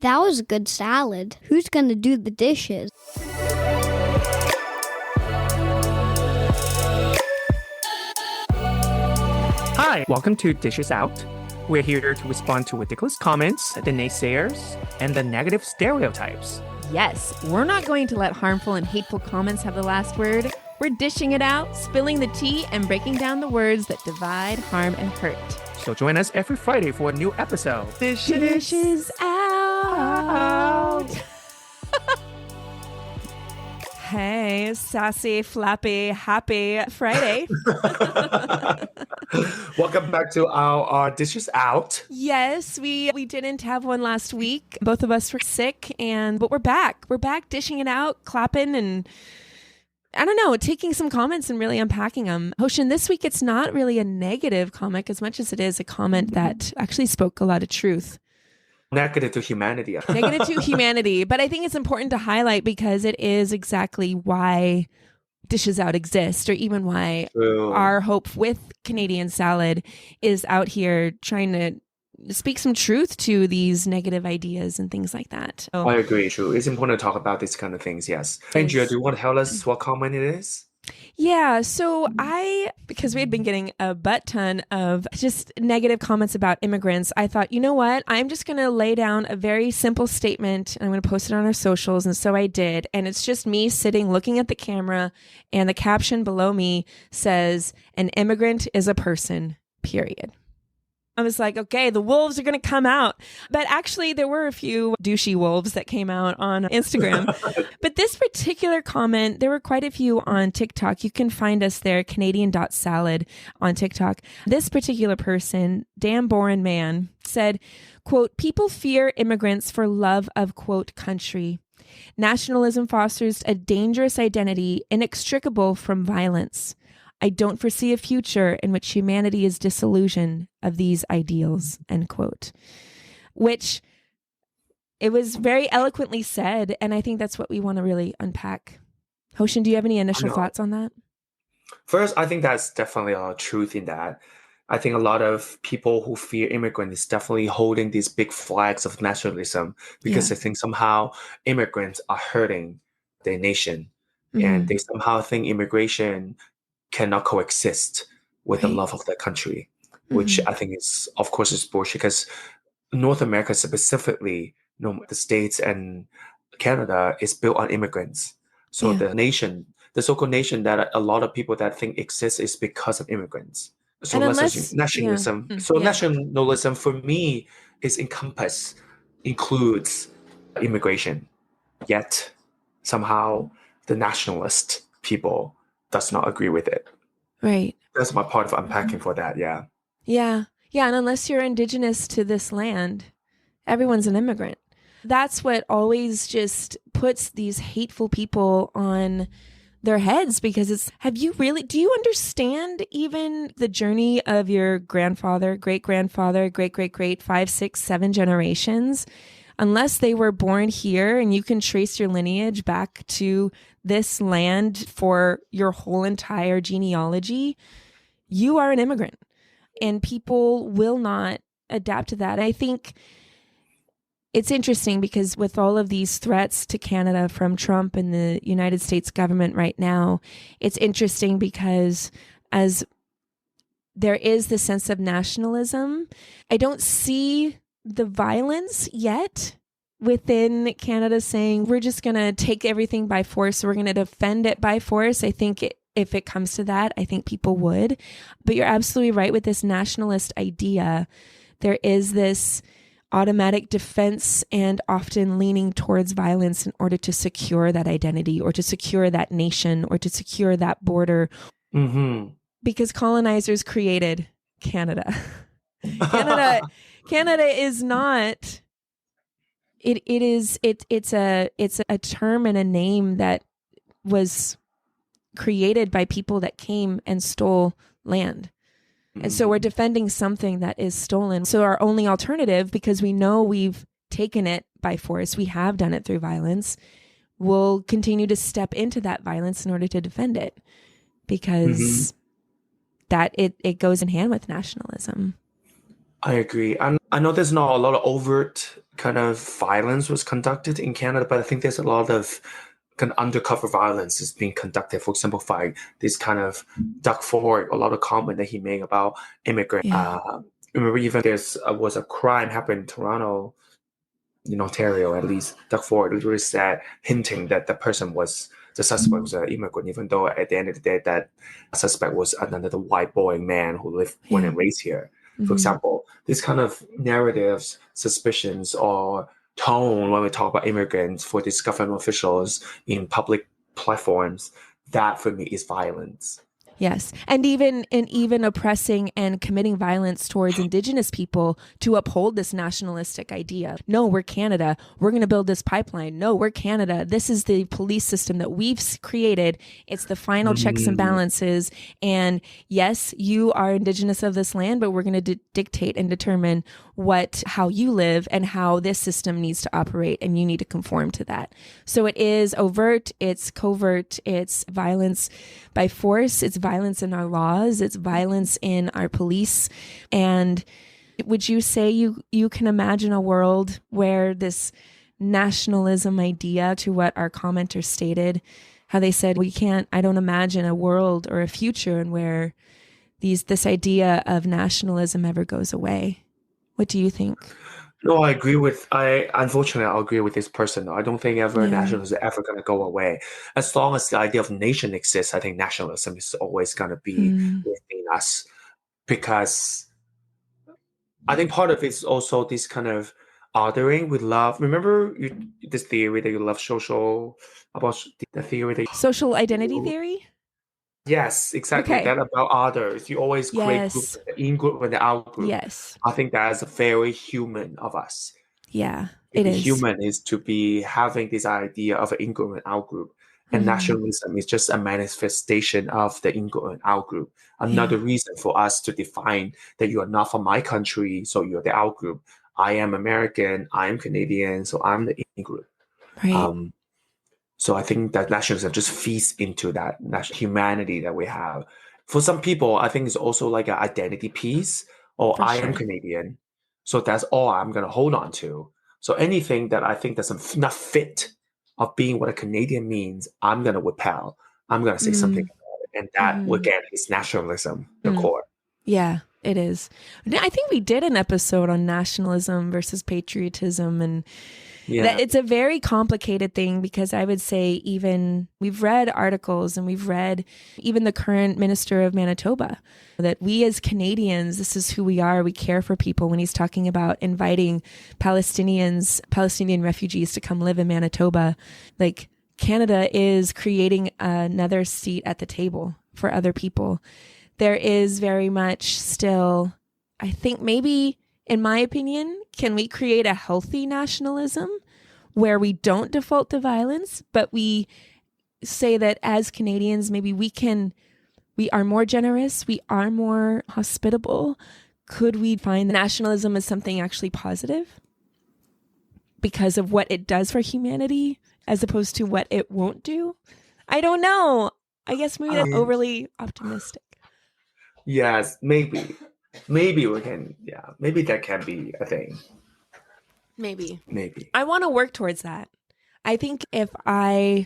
That was a good salad. Who's going to do the dishes? Hi, welcome to Dishes Out. We're here to respond to ridiculous comments, the naysayers, and the negative stereotypes. Yes, we're not going to let harmful and hateful comments have the last word. We're dishing it out, spilling the tea, and breaking down the words that divide, harm, and hurt. So join us every Friday for a new episode. Dishes out. Hey, sassy, flappy, happy Friday. Welcome back to our Dishes Out. Yes, we didn't have one last week. Both of us were sick, but we're back. We're back dishing it out, clapping, and I don't know, taking some comments and really unpacking them. Hoshin, this week it's not really a negative comment as much as it is a comment that actually spoke a lot of truth. Negative to humanity. Negative to humanity. But I think it's important to highlight because it is exactly why Dishes Out exist, or even why our hope with Canadian Salad is out here trying to speak some truth to these negative ideas and things like that. So, I agree, true. It's important to talk about these kind of things, yes. Andrea, do you want to tell us what comment it is? Yeah, so because we had been getting a butt ton of just negative comments about immigrants, I thought, you know what? I'm just going to lay down a very simple statement. And I'm going to post it on our socials. And so I did. And it's just me sitting, looking at the camera. And the caption below me says, "An immigrant is a person, period." I was like, okay, the wolves are going to come out. But actually, there were a few douchey wolves that came out on Instagram. But this particular comment, there were quite a few on TikTok. You can find us there, Canadian.salad on TikTok. This particular person, damn boring man, said, quote, "People fear immigrants for love of, quote, country. Nationalism fosters a dangerous identity inextricable from violence. I don't foresee a future in which humanity is disillusioned of these ideals," end quote. Which it was very eloquently said. And I think that's what we want to really unpack. Hoshin, do you have any initial thoughts on that? First, I think that's definitely a lot of truth in that. I think a lot of people who fear immigrants is definitely holding these big flags of nationalism because they think somehow immigrants are hurting their nation. And they somehow think immigration cannot coexist with the love of their country, which I think is, of course, is bullshit, because North America specifically, the States and Canada is built on immigrants. So the so-called nation that a lot of people that think exists is because of immigrants. So nationalism. Nationalism for me includes immigration. Yet somehow the nationalist people does not agree with it. Right. That's my part of unpacking for that. Yeah. Yeah. Yeah. And unless you're indigenous to this land, everyone's an immigrant. That's what always just puts these hateful people on their heads, because do you understand even the journey of your grandfather, great-grandfather, great-great-great, 5, 6, 7 generations? Unless they were born here and you can trace your lineage back to this land for your whole entire genealogy, you are an immigrant. And people will not adapt to that. I think it's interesting because with all of these threats to Canada from Trump and the United States government right now, it's interesting because as there is this sense of nationalism, I don't see the violence yet within Canada saying we're just going to take everything by force. We're going to defend it by force. I think if it comes to that, I think people would. But you're absolutely right with this nationalist idea. There is this automatic defense and often leaning towards violence in order to secure that identity or to secure that nation or to secure that border. Because colonizers created Canada. Canada is not. It's a term and a name that was created by people that came and stole land. And so we're defending something that is stolen. So our only alternative, because we know we've taken it by force, we have done it through violence, we'll continue to step into that violence in order to defend it, because that goes in hand with nationalism. I agree. And I know there's not a lot of overt kind of violence was conducted in Canada, but I think there's a lot of kind of undercover violence is being conducted. For example, by this kind of Doug Ford, a lot of comment that he made about immigrants. Yeah. Remember, even there's was a crime happened in Toronto, in Ontario, at least. Doug Ford literally said, hinting that the suspect was an immigrant, even though at the end of the day, that suspect was another white boy man who lived, born and raised here. For example, this kind of narratives, suspicions, or tone when we talk about immigrants for these government officials in public platforms, that for me is violence. Yes. And even oppressing and committing violence towards Indigenous people to uphold this nationalistic idea. No, we're Canada. We're going to build this pipeline. No, we're Canada. This is the police system that we've created. It's the final checks and balances. And yes, you are Indigenous of this land, but we're going to dictate and determine how you live and how this system needs to operate. And you need to conform to that. So it is overt. It's covert. It's violence by force. It's violence in our laws. It's violence in our police. And would you say you can imagine a world where this nationalism idea, to what our commenter stated, how they said, I don't imagine a world or a future in where this idea of nationalism ever goes away. What do you think? No, unfortunately, I'll agree with this person. I don't think nationalism is ever going to go away. As long as the idea of nation exists, I think nationalism is always going to be within us. Because I think part of it is also this kind of othering with love. Remember this theory that you love the theory that social identity theory? Yes, exactly. Okay. That about others. You always create groups, the in-group and the out-group. Yes. I think that is very human of us. Yeah, it is. Human is to be having this idea of an in-group and out-group. And nationalism is just a manifestation of the in-group and out-group. Another reason for us to define that you are not from my country, so you're the out-group. I am American, I am Canadian, so I'm the in-group. Right. So I think that nationalism just feeds into that humanity that we have. For some people, I think it's also like an identity piece, or I am Canadian. So that's all I'm going to hold on to. So anything that I think that's not fit of being what a Canadian means, I'm going to repel. I'm going to say something about it. And that, again, is nationalism, the core. Yeah, it is. I think we did an episode on nationalism versus patriotism, and it's a very complicated thing, because I would say even we've read articles and we've read even the current minister of Manitoba, that we as Canadians, this is who we are. We care for people, when he's talking about inviting Palestinian refugees to come live in Manitoba. Like, Canada is creating another seat at the table for other people. There is very much still, I think maybe, in my opinion, can we create a healthy nationalism where we don't default to violence, but we say that as Canadians, maybe we are more generous, we are more hospitable. Could we find that nationalism is something actually positive because of what it does for humanity as opposed to what it won't do? I don't know. I guess maybe that's overly optimistic. Yes, maybe. Maybe we can, maybe that can be a thing. Maybe. I want to work towards that. I think and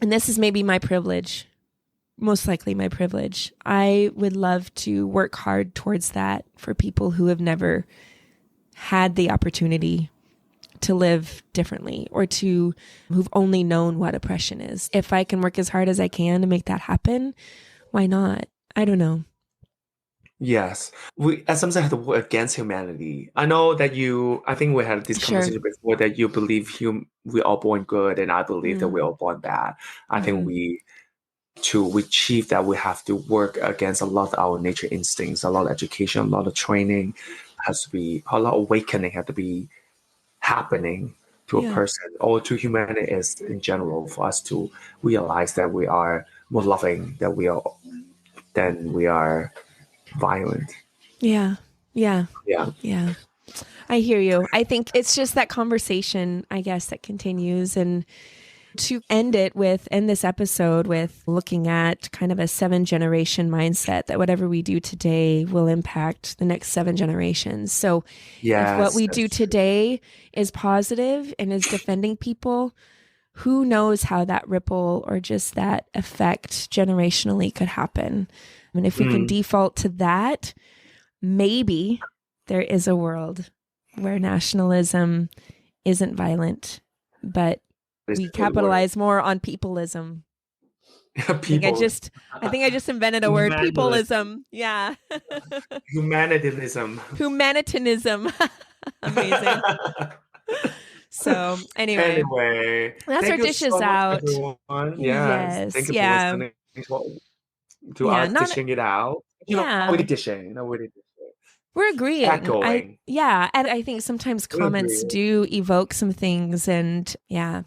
this is maybe my privilege, most likely my privilege, I would love to work hard towards that for people who have never had the opportunity to live differently, or who've only known what oppression is. If I can work as hard as I can to make that happen, why not? I don't know. Yes. We at some have to work against humanity. I know that I think we had this conversation before, that you believe we're all born good, and I believe that we're all born bad. I think to achieve that, we have to work against a lot of our nature instincts, a lot of education, a lot of training has to be, a lot of awakening have to be happening to a person, or to humanity in general, for us to realize that we are more loving than we are violent. Yeah. I hear you. I think it's just that conversation, I guess, that continues. And to end this episode with looking at kind of a 7-generation mindset that whatever we do today will impact the next 7 generations. So if what we do today is positive and is defending people, who knows how that ripple or just that effect generationally could happen. I mean, if we can default to that, maybe there is a world where nationalism isn't violent, but we capitalize more on peopleism. I think I just invented a word, peopleism. Yeah. Humanitarianism. Amazing. So anyway, that's our dishes so out. Everyone. Yes. Thank you for listening to us dishing it out. We're dishing. We're agreeing. Echoing. And I think sometimes comments do evoke some things, and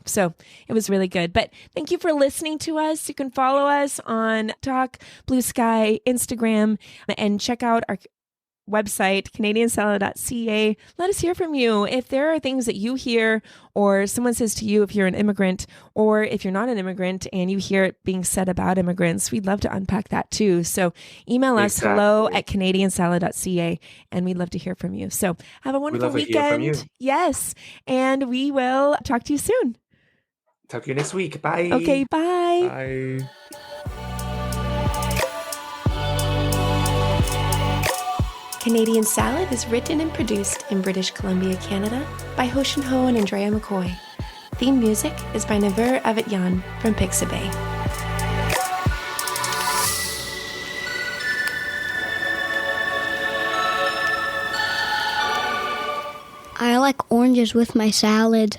so it was really good. But thank you for listening to us. You can follow us on Talk, Blue Sky, Instagram, and check out our website, canadiansalad.ca. Let us hear from you. If there are things that you hear or someone says to you, if you're an immigrant or if you're not an immigrant and you hear it being said about immigrants, we'd love to unpack that too. So email us hello@canadiansalad.ca and we'd love to hear from you. So have a wonderful weekend. Yes. And we will talk to you soon. Talk to you next week. Bye. Okay. Bye. Bye. Canadian Salad is written and produced in British Columbia, Canada by Hoshin Ho and Andrea McCoy. Theme music is by Naver Avityan from Pixabay. I like oranges with my salad.